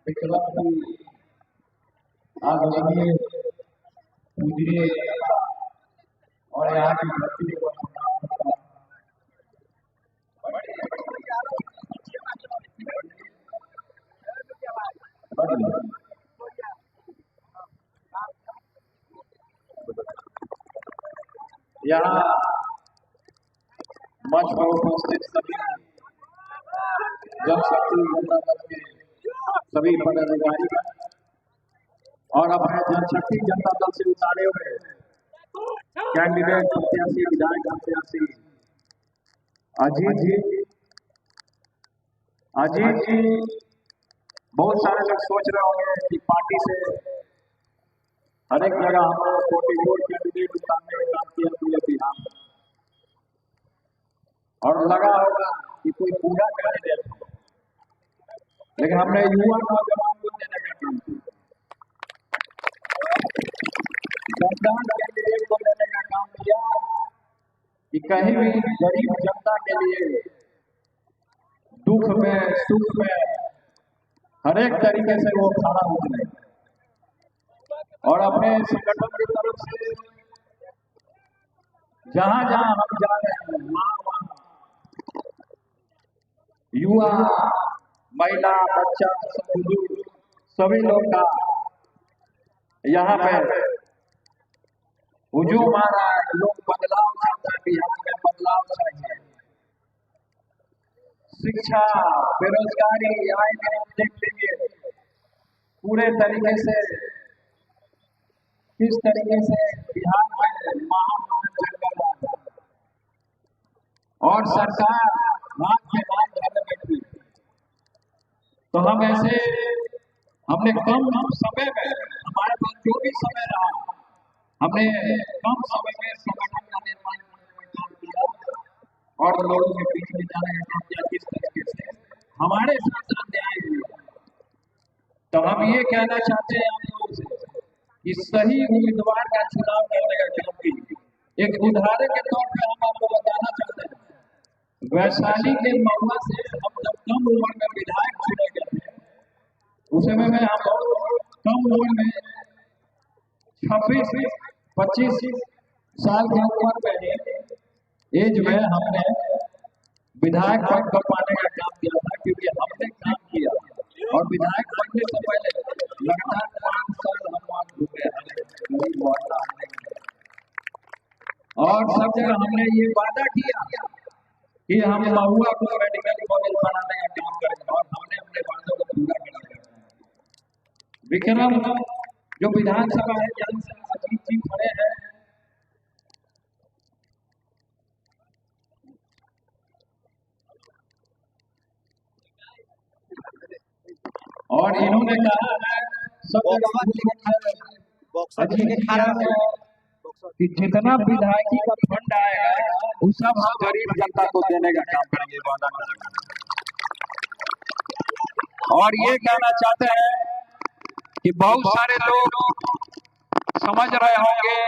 विकल्प की आदरणीय पूजनीय और यहाँ की धरती को यहाँ मंच पर उपस्थित सभी जनशक्ति जनता दल के सभी पदाधिकारी और अपने जनशक्ति जनता दल से उतारे हुए कैंडिडेट प्रत्याशी विधायक प्रत्याशी अजीत जी बहुत सारे लोग सोच रहे होंगे कि पार्टी से हर एक जगह हम लोग 44 कैंडिडेट उतारने का काम किया पूरे बिहार में और लगा होगा कि कोई पूरा कैंडिडेट हो, लेकिन हमने युवा नौजवान को देने का काम किया, कैंडिडेट को देने का काम किया कि कहीं भी गरीब जनता के लिए दुख में सुख में हर एक तरीके से वो खड़ा उतरे और अपने संगठन की तरफ से जहां जहां हम जा रहे हैं वहां युवा महिला बच्चा बुजुर्ग सभी लोग का यहाँ पे हुजूम आ रहा है। लोग बदलाव चाहते हैं, बिहार में बदलाव चाहिए। शिक्षा बेरोजगारी आए दिन आप देखते हैं पूरे तरीके से किस तरीके से बिहार में महामारी चल रहा है और सरकार रात के रात घर में बैठी। तो हम ऐसे हमने कम समय में हमारे पास जो भी समय रहा हमने कम समय में संगठन का निर्माण करने में काम किया और लोगों के बीच में जाने का काम किया। किस तरीके से हमारे साथ अन्याय हुआ। तो हम ये कहना चाहते हैं आप लोगों से कि सही उम्मीदवार का चुनाव करने का काम कीजिए। एक उदाहरण के तौर पर हम आपको बताना चाहते हैं, वैशाली के महुआ से हम जब कम उम्र में विधायक चुने गए थे उस समय में हम कम उम्र में 26-25 साल की उम्र में एज में हमने विधायक पद को पाने का काम किया था, क्योंकि हमने काम किया और विधायक बनने से पहले लगातार 5 साल हम वहां घूमे और सब जगह हमने ये वादा किया कि हम महुआ को मेडिकल कॉलेज बनाने का काम करेंगे और हमने अपने वादों को पूरा किया। विक्रम जो विधानसभा है जहां से अजीत जी खड़े हैं, और इन्होंने कहा है सब कि जितना विधायकी का फंड आएगा वो सब हम गरीब जनता को देने का काम करेंगे, वादा करेंगे। और ये कहना चाहते हैं कि बहुत सारे लोग समझ रहे होंगे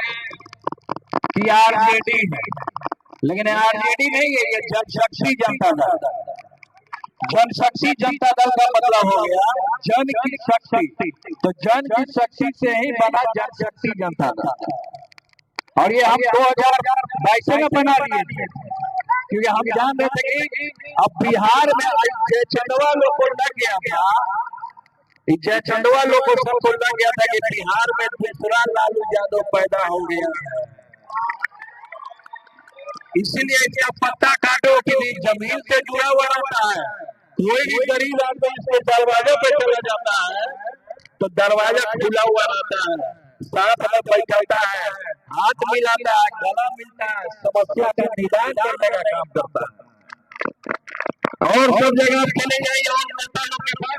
कि आरजेडी है, लेकिन आरजेडी नहीं है, ये जनशक्ति जनता दल। जनशक्ति जनता दल का मतलब हो गया जन की शक्ति, तो जन की शक्ति से ही बना जनशक्ति जनता दल। और ये हम 2022 में बना लिए थे, क्योंकि हम जान रहे थे कि अब बिहार में जयचंदवा लोग को लग गया था, जयचंदवा लोग को सबको लग गया था कि बिहार में दूसरा लालू यादव पैदा हो गया है। इसीलिए इसका पत्ता काटो कि जमीन से जुड़ा हुआ रहता है। कोई भी गरीब आदमी इसके दरवाजे पे चला जाता है तो दरवाजा खुला हुआ रहता है, साथ में बैठता है, हाथ मिलाता है, गला मिलता है, समस्या का निदान करने का काम करता है। और सब जगह चले जाइए और नेता लोग के पास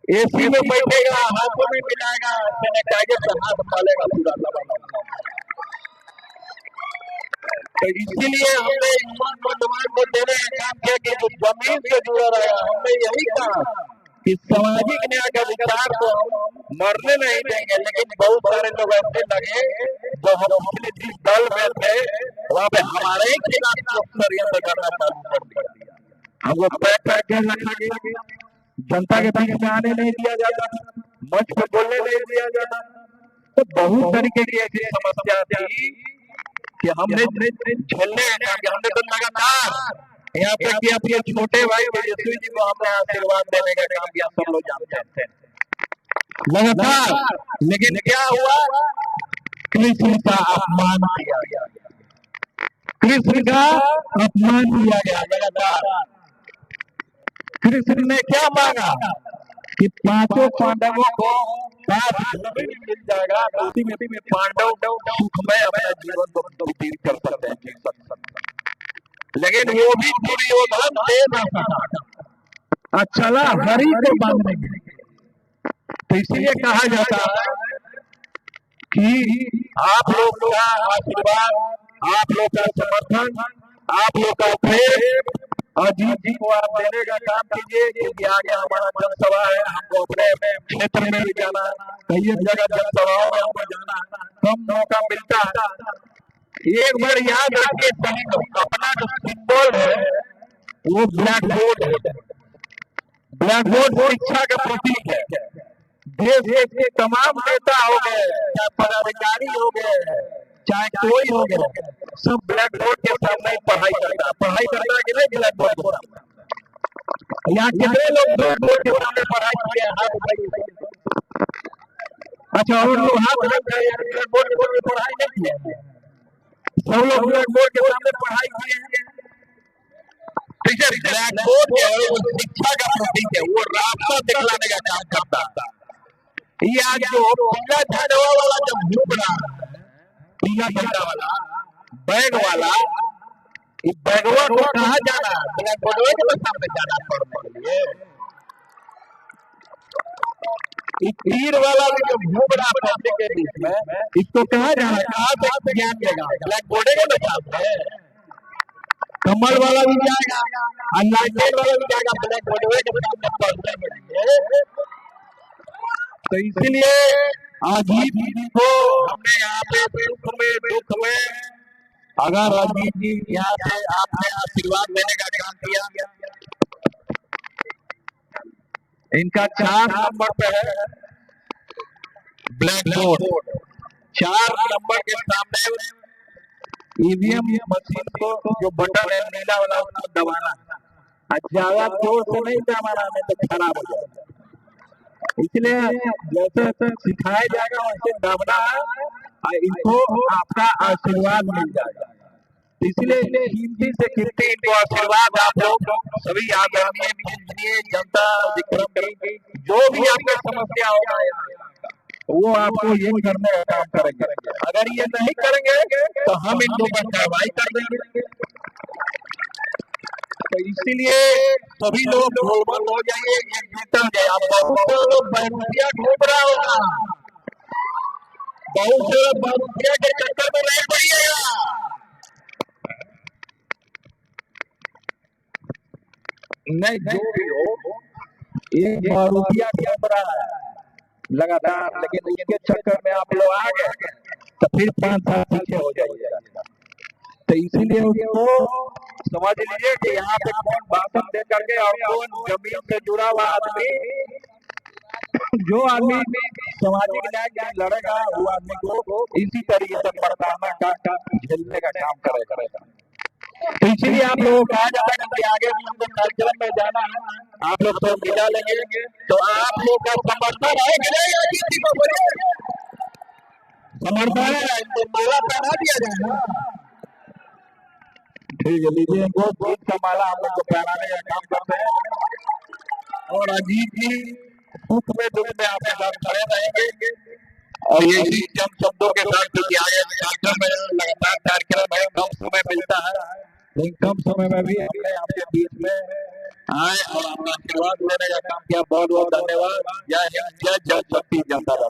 एसी में बैठेगा, हाथों में मिलाएगा, सैनिटाइजर से हाथ मालेगा पूरा लगा। तो इसीलिए हमने युवा नौजवान को देने का काम किया कि जो जमीन से जुड़ा रहेगा। हमने यही कहा कि सामाजिक न्याय का विचार को मरने नहीं देंगे, लेकिन बहुत सारे लोग ऐसे लगे जो हम जिस दल में थे वहाँ पे हमारे ही खिलाफ षड्यंत्र करना चालू कर दिया। हमको पैक करके रखा गया, जनता के बीच में आने नहीं दिया जाता, मंच पे बोलने नहीं दिया जाता। तो बहुत तरीके की ऐसी समस्या थी कि हमने झेलने हमने तो लगातार यहाँ तक कि अपने छोटे भाई तेजस्वी जी को हमने आशीर्वाद देने का काम किया, सब लोग जानते थे लगातार। लेकिन क्या हुआ, कृष्ण का अपमान किया गया, कृष्ण का अपमान किया गया लगातार। कृष्ण ने क्या मांगा कि पांचों पांडवों को मिल जाएगा, उसी में पांडव सुखमय अपना जीवन को व्यतीत कर सकते हैं। लेकिन वो भी दुर्योधन दे ना सका, चला हरि को बांधने के लिए। तो इसीलिए कहा जाता है कि आप लोग का आशीर्वाद, आप लोग का समर्थन, आप लोग का प्रेम अजीत जी को आप देने का काम कीजिए, क्योंकि आगे हमारा जनसभा है, हमको अपने क्षेत्र में भी जाना, कई जगह जनसभाओं में हमको जाना, कम मौका मिलता है। एक बार याद रखिए सभी लोग, अपना जो सिंबल है वो ब्लैक बोर्ड है। ब्लैक बोर्ड शिक्षा का प्रतीक है। देश के तमाम नेता हो गए, चाहे पदाधिकारी हो गए, चाहे कोई हो गए, सब ब्लैक बोर्ड के सामने पढ़ाई करता है। पढ़ाई करता है कि नहीं ब्लैक बोर्ड के सामने? यहाँ कितने लोग ब्लैक बोर्ड के सामने पढ़ाई किए हैं? हाथ उठाइए। अच्छा, और लोग हाथ उठाइए, ब्लैक बोर्ड के सामने पढ़ाई नहीं किए? सब लोग ब्लैक बोर्ड के सामने पढ़ाई किए हैं। ठीक है, ब्लैक बोर्ड जो है वो शिक्षा का प्रतीक है, वो रास्ता दिखलाने का काम करता है। ये आज जो पीला झंडा वाला जब घूम रहा है, पीला झंडा वाला बैग वाला, इस बैगवा को कहाँ जाना है? ब्लैक बोर्ड के सामने जाना पड़ने के लिए। इस तीर वाला भी जो घूम रहा पब्लिक के बीच में, इसको कहाँ जाना है? कहाँ से ज्ञान देगा? ब्लैक बोर्ड के सामने। कमल वाला भी जाएगा और लाइटेन वाला भी जाएगा ब्लैक बोर्ड के सामने पढ़ने के लिए। तो इसलिए अजीत जी को हमने यहाँ पे सुख में दुख में, अगर अजीत जी यहाँ से आपने आशीर्वाद देने का काम किया, इनका 4 नंबर पे है ब्लैक बोर्ड, 4 नंबर के सामने ईवीएम मशीन को जो बटन है नीला वाला उसको दबाना, ज्यादा जोर से नहीं दबाना, नहीं तो खराब हो जाएगा। इसलिए जैसे सिखाया जाएगा वैसे दबना है, इनको आपका आशीर्वाद मिल जाएगा। इसलिए कीमती से कीमती इनको आशीर्वाद आप लोग सभी आदरणीय जनता विक्रम की जो भी आपका समस्या होगा वो आपको ये करने का काम करेंगे। अगर ये नहीं करेंगे तो हम इनको पर कार्रवाई कर देंगे। तो इसीलिए सभी लोग गोलबंद हो जाइए, एकजुट हो जाए। आप बहुत लोग बहुरुपया घूम रहा होगा, बहुत से लोग बहुरुपया के चक्कर में नहीं पड़िएगा। नहीं, जो भी हो, एक बहुरुपया घूम रहा है लगातार, लेकिन इसके चक्कर में आप लोग आ गए तो फिर 5 साल पीछे हो जाइएगा। तो इसीलिए उसको समझ लीजिए कि यहाँ पे कौन भाषण दे करके और कौन जमीन से जुड़ा हुआ आदमी, जो आदमी सामाजिक न्याय के लिए लड़ेगा वो आदमी को इसी तरीके से प्रताड़ना का झेलने का काम करेगा। तो इसीलिए आप लोगों को कहा जाता है कि आगे भी हमको कार्यक्रम में जाना है, आप लोग तो मिला लेंगे, तो आप लोग का समर्थन है कि नहीं? समर्थन है, इनको माला पहना दिया जाएगा। ठीक है, लीजिए इनको जीत का माला हम लोग को पहनाने का काम करते हैं। और अजीत जी सुख में दुख में आपके साथ खड़े रहेंगे और यही जन शब्दों के साथ, क्योंकि आगे कार्यक्रम में लगातार कार्यक्रम है, कम समय मिलता है, लेकिन कम समय में भी हमने आपके बीच में आए और अपना आशीर्वाद लेने का काम किया। बहुत बहुत धन्यवाद। जय हिंद, जय शक्ति, जनता दल।